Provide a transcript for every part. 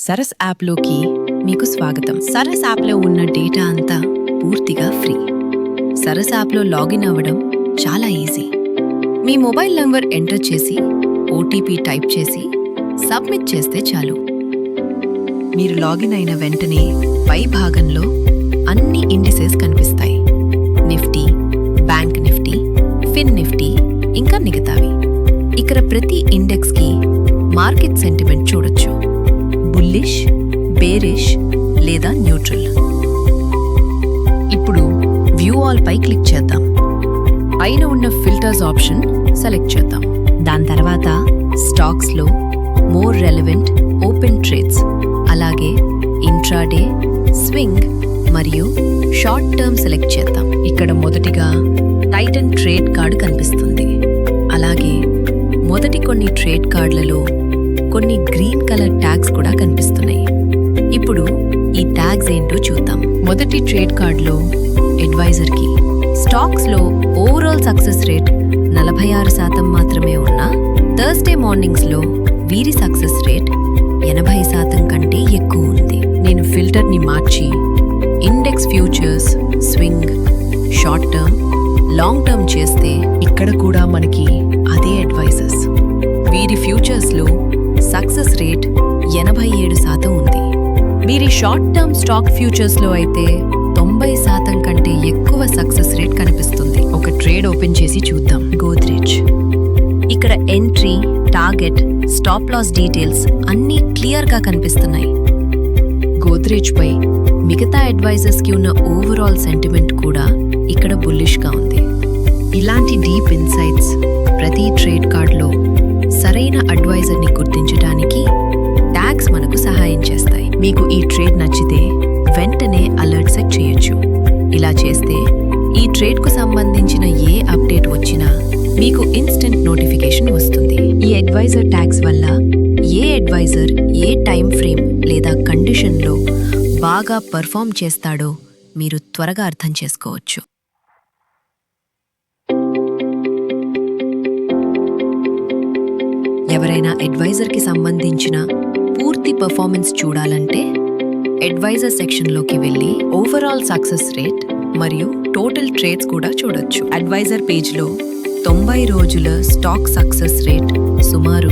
సరస్ యాప్లోకి మీకు స్వాగతం. సరస్ యాప్లో ఉన్న డేటా అంతా పూర్తిగా ఫ్రీ. సరస్ యాప్లో లాగిన్ అవ్వడం చాలా ఈజీ. మీ మొబైల్ నంబర్ ఎంటర్ చేసి ఓటీపీ టైప్ చేసి సబ్మిట్ చేస్తే చాలు. మీరు లాగిన్ అయిన వెంటనే పై భాగంలో అన్ని ఇండిసెస్ కనిపిస్తాయి. నిఫ్టీ, బ్యాంక్ నిఫ్టీ, ఫిన్ నిఫ్టీ ఇంకా మిగతావి. ఇక్కడ ప్రతి ఇండెక్స్కి మార్కెట్ సెంటిమెంట్ చూడొచ్చు. బుల్లిష్, బేరిష్ లేదా న్యూట్రల్. ఇప్పుడు వ్యూ ఆల్ పై క్లిక్ చేద్దాం. పైన ఉన్న ఫిల్టర్స్ ఆప్షన్ సెలెక్ట్ చేద్దాం. దాని తర్వాత స్టాక్స్లో మోర్ రెలవెంట్ ఓపెన్ ట్రేడ్స్, అలాగే ఇంట్రాడే, స్వింగ్ మరియు షార్ట్ టర్మ్ సెలెక్ట్ చేద్దాం. ఇక్కడ మొదటిగా టైటన్ ట్రేడ్ కార్డ్ కనిపిస్తుంది. అలాగే మొదటి కొన్ని ట్రేడ్ కార్డులలో కొన్ని గ్రీన్ కలర్ ట్యాగ్స్ కూడా కనిపిస్తున్నాయి. ఇప్పుడు ఈ ట్యాగ్స్ ఏంటో చూద్దాం. మొదటి ట్రేడ్ కార్డులో అడ్వైజర్కి స్టాక్స్లో ఓవరాల్ సక్సెస్ రేట్ 46% మాత్రమే ఉన్నా థర్స్డే మార్నింగ్స్లో వీరి సక్సెస్ రేట్ 80% కంటే ఎక్కువ ఉంది. నేను ఫిల్టర్ని మార్చి index futures, swing, short term, long term చేస్తే ఇక్కడ కూడా మనకి అదే అడ్వైజర్స్. వీరి ఫ్యూచర్స్లో సక్సెస్ రేట్ 87% ఉంది. వీరి షార్ట్ టర్మ్ స్టాక్ ఫ్యూచర్స్లో అయితే 90% కంటే ఎక్కువ సక్సెస్ రేట్ కనిపిస్తుంది. ఒక ట్రేడ్ ఓపెన్ చేసి చూద్దాం. గోద్రేజ్. ఇక్కడ entry, target, stop loss details అన్నీ క్లియర్గా కనిపిస్తున్నాయి. గోద్రేజ్ పై మిగతా అడ్వైజర్స్కి ఉన్న ఓవరాల్ సెంటిమెంట్ కూడా ఇక్కడ బుల్లిష్గా ఉంది. ఇలాంటి డీప్ ఇన్సైట్స్ ప్రతి ట్రేడ్ కార్డ్లో సరైన అడ్వైజర్ని గుర్తించడానికి ట్యాగ్స్ మనకు సహాయం చేస్తాయి. మీకు ఈ ట్రేడ్ నచ్చితే వెంటనే అలర్ట్ సెట్ చేయొచ్చు. ఇలా చేస్తే ఈ ట్రేడ్కు సంబంధించిన ఏ అప్డేట్ వచ్చినా మీకు ఇన్స్టెంట్ నోటిఫికేషన్ వస్తుంది. ఈ అడ్వైజర్ ట్యాగ్స్ వల్ల ఏ అడ్వైజర్ ఏ టైం ఫ్రేమ్ లేదా కండిషన్లో బాగా పర్ఫామ్ చేస్తాడో మీరు త్వరగా అర్థం చేసుకోవచ్చు. ఎవరైనా అడ్వైజర్కి సంబంధించిన పూర్తి పర్ఫార్మెన్స్ చూడాలంటే అడ్వైజర్ సెక్షన్లోకి వెళ్ళి ఓవరాల్ సక్సెస్ రేట్ మరియు టోటల్ ట్రేడ్స్ కూడా చూడొచ్చు. అడ్వైజర్ పేజ్లో 90 రోజుల స్టాక్ సక్సెస్ రేట్ సుమారు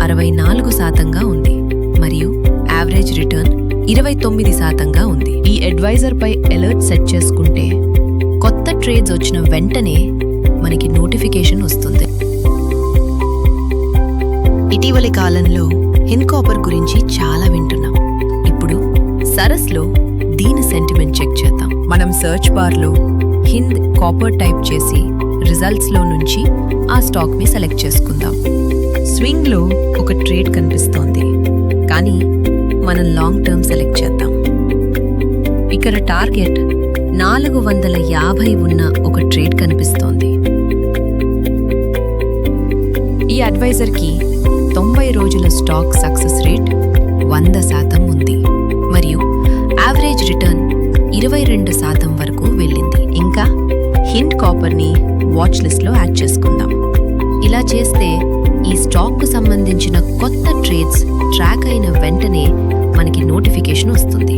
64%గా ఉంది మరియు యావరేజ్ రిటర్న్ 29%గా ఉంది. ఈ అడ్వైజర్ పై అలర్ట్ సెట్ చేసుకుంటే కొత్త ట్రేడ్స్ వచ్చిన వెంటనే మనకి నోటిఫికేషన్ వస్తుంది. ఇటీవలి కాలంలో హింద్ కాపర్ గురించి చాలా వింటున్నాం. ఇప్పుడు సరస్లో దీని సెంటిమెంట్ చెక్ చేద్దాం. మనం సర్చ్ బార్లో హింద్ కాపర్ టైప్ చేసి రిజల్ట్స్లో నుంచి ఆ స్టాక్ని సెలెక్ట్ చేసుకుందాం. స్వింగ్లో ఒక ట్రేడ్ కనిపిస్తోంది, కానీ మనం లాంగ్ టర్మ్ సెలెక్ట్ చేద్దాం. ఇక్కడ టార్గెట్ 450 ఉన్న ఒక ట్రేడ్ కనిపిస్తోంది. ఈ అడ్వైజర్కి 90 రోజుల స్టాక్ సక్సెస్ రేట్ 100% ఉంది మరియు యావరేజ్ రిటర్న్ 22% వరకు వెళ్ళింది. ఇంకా హింద్ కాపర్ని వాచ్ లిస్ట్లో యాడ్ చేసుకుందాం. ఇలా చేస్తే ఈ స్టాక్కు సంబంధించిన కొత్త ట్రేడ్స్ ట్రాక్ అయిన వెంటనే మనకి నోటిఫికేషన్ వస్తుంది.